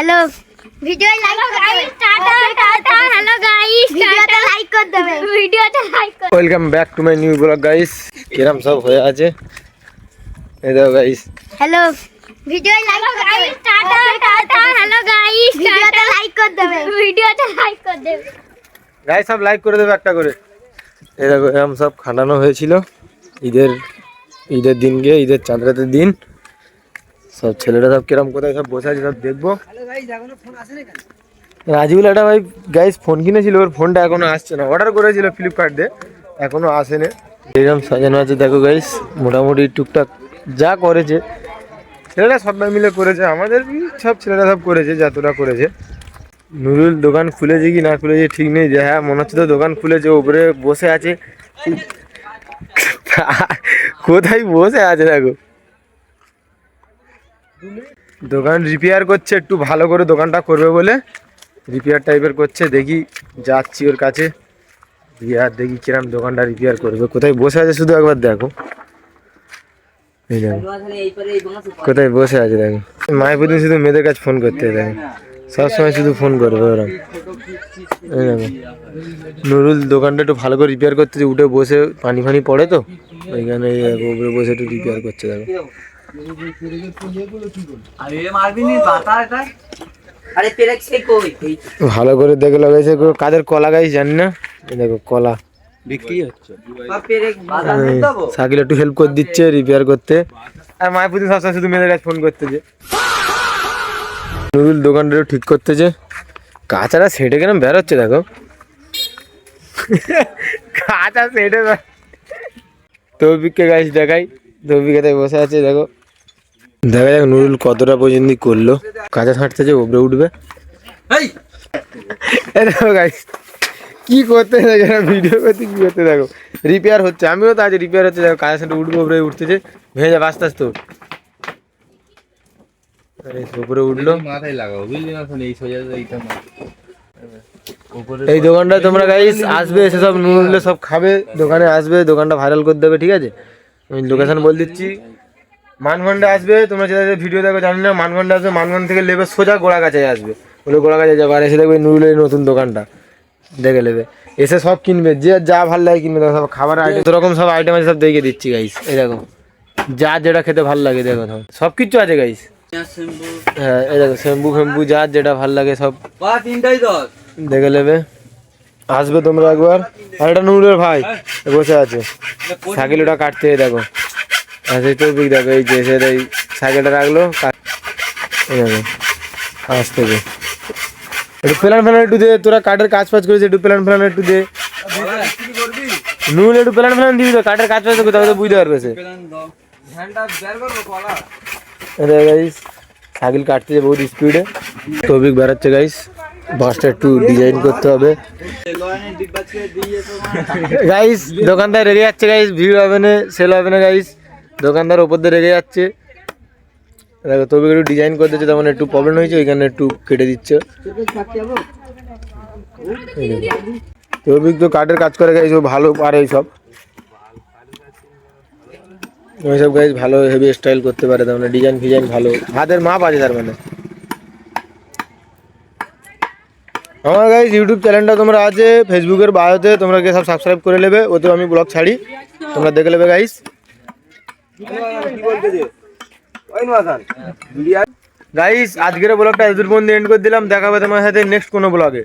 Hello video like guys tata tata hello guys वीडियोটা like করে দেবে वीडियोটা লাইক করে welcome back to my new blog guys কিরম সব হয়ে আছে এই দেখো guys hello video like guys tata tata hello guys वीडियोটা লাইক করে দেবে वीडियोটা লাইক করে দেবে গাইস সব লাইক করে দেবে একটা করে এই দেখো এরকম সব খাটানো হয়েছিল ঈদের দিন গিয়ে ঈদের চাঁদ রাতের দিন সব ছেলেরা সব কিরম কোথায় সব বসে আছে সব দেখবো রাজীবুল একটা ভাই গাইস ফোন কিনেছিল ওর ফোনটা এখনো আসছে না অর্ডার করেছিল ফ্লিপকার্ট দিয়ে এখনো আসেনি এরকম সাজানো আছে দেখো গাইস মোটামুটি টুকটাক যা করেছে ছেলেরা সবাই মিলে করেছে আমাদের সব ছেলেরা সব করেছে যতটা করেছে নুরুল দোকান খুলেছে কি না খুলেছে ঠিক নেই যে হ্যাঁ মনে হচ্ছে তো দোকান খুলেছে উপরে বসে আছে কোথায় বসে আছে দেখো দোকান রিপেয়ার করছে একটু ভালো করে দোকানটা করবে বলে রিপেয়ার টাইপের করছে দেখি যাচ্ছি ওর কাছে আর দেখি কিরম দোকানটা রিপেয়ার করবে কোথায় বসে আছে শুধু একবার দেখো এই দেখো কোথায় বসে আছে দেখো মাইপুদিন শুধু মেয়েদের কাছে ফোন করতে দেখো সবসময় শুধু ফোন করবে ওরকম এই দেখো নুরুল দোকানটা একটু ভালো করে রিপেয়ার করতে উঠে বসে পানি ফানি পড়ে তো ওইখানে উপরে বসে একটু রিপেয়ার করছে দেখো ভালো করে দেখে লাগাইছে কাদের কলা গাছ জানি না দেখো কলা বিক্রি হচ্ছে সাইকেল একটু হেল্প করে দিচ্ছে রিপেয়ার করতে আর মায়াপুদিন সবসময় শুধু মেয়েদের কাছে ফোন করতেছে নুরুল দোকানটা ঠিক করতেছে কাঁচাটা সেটে কেন বেরোচ্ছে দেখো কাঁচা সেটে তৌফিককে গাছ দেখাই তৌফিকে তাই বসে আছে দেখো দেখা যাক নুরুল কতটা পর্যন্ত করলো কাঁচা ছাঁটতেছে উপরে উঠবে দেখো গাইস কি করতে ভিডিও করতে কি করতে দেখো রিপেয়ার হচ্ছে আমিও তো আজ রিপেয়ার হচ্ছে দেখো কাঁচা ছাঁটে উঠবে উপরে উঠতেছে ভেঙে যাবে আস্তে আস্তে উপরে উঠলো মাথায় লাগাও বুঝলি না এই সোজা এইটা এই দোকানটা তোমরা গাইস আসবে এসে সব নুরুলে সব খাবে দোকানে আসবে দোকানটা ভাইরাল করে দেবে ঠিক আছে আমি লোকেশন বলে দিচ্ছি মানগন্ডে আসবে তোমরা যেটা ভিডিও দেখো জানি না মানগন্ডে আসবে মানগন্ড থেকে নেবে সোজা গোড়াগাছায় আসবে বলে গোড়াগাছায় যাবে আর এসে দেখবে নুরুলের নতুন দোকানটা দেখে নেবে এসে সব কিনবে যে যা ভালো লাগে কিনবে সব খাবার আইটেম রকম সব আইটেম আছে সব দেখে দিচ্ছি গাইস এই দেখো যা যেটা খেতে ভালো লাগে দেখো সব কিছু আছে গাইস হ্যাঁ এই দেখো শ্যাম্পু ফ্যাম্পু যা যেটা ভালো লাগে সব দেখে নেবে আসবে তোমরা একবার আর এটা নুরুলের ভাই বসে আছে সাইকেল ওটা কাটতে দেখো আচ্ছা তো দেখো এই যে এই সাইকেলটা রাখলো আজ থেকে একটু প্ল্যান ফ্যান একটু দে তোরা কাঠের কাজ ফাজ করেছে একটু প্ল্যান ফ্যান একটু দে নুরুল একটু প্ল্যান ফ্যান দিবি তো কাঠের কাজ ফাজ করতে হবে বুঝতে পারবে সে গাইস সাইকেল কাটতেছে বহুত স্পিডে তৌফিক বেড়াচ্ছে গাইস বাসটা একটু ডিজাইন করতে হবে গাইস দোকানদার রেগে যাচ্ছে গাইস ভিড় হবে না সেল হবে না গাইস দোকানদার ওপর দিয়ে রেগে যাচ্ছে দেখো তবে একটু ডিজাইন করে দিচ্ছে তেমন একটু প্রবলেম হয়েছে ওইখানে একটু কেটে দিচ্ছে তৌফিক তো কাঠের কাজ করে গাইস ও ভালো পারে এইসব ওইসব গাইস ভালো হেভি স্টাইল করতে পারে তার মানে ডিজাইন ফিজাইন ভালো হাতের মাপ আছে তার মানে আমার গাইস ইউটিউব চ্যানেলটা তোমরা আছে ফেসবুকের বায়োতে তোমরা গিয়ে সব সাবস্ক্রাইব করে নেবে ওতেও আমি ব্লগ ছাড়ি তোমরা দেখে নেবে গাইস গাইস আজকের ব্লগটা এত দূর পর্যন্ত এন্ড করে দিলাম দেখা হবে তোমার সাথে নেক্সট কোনো ব্লগে।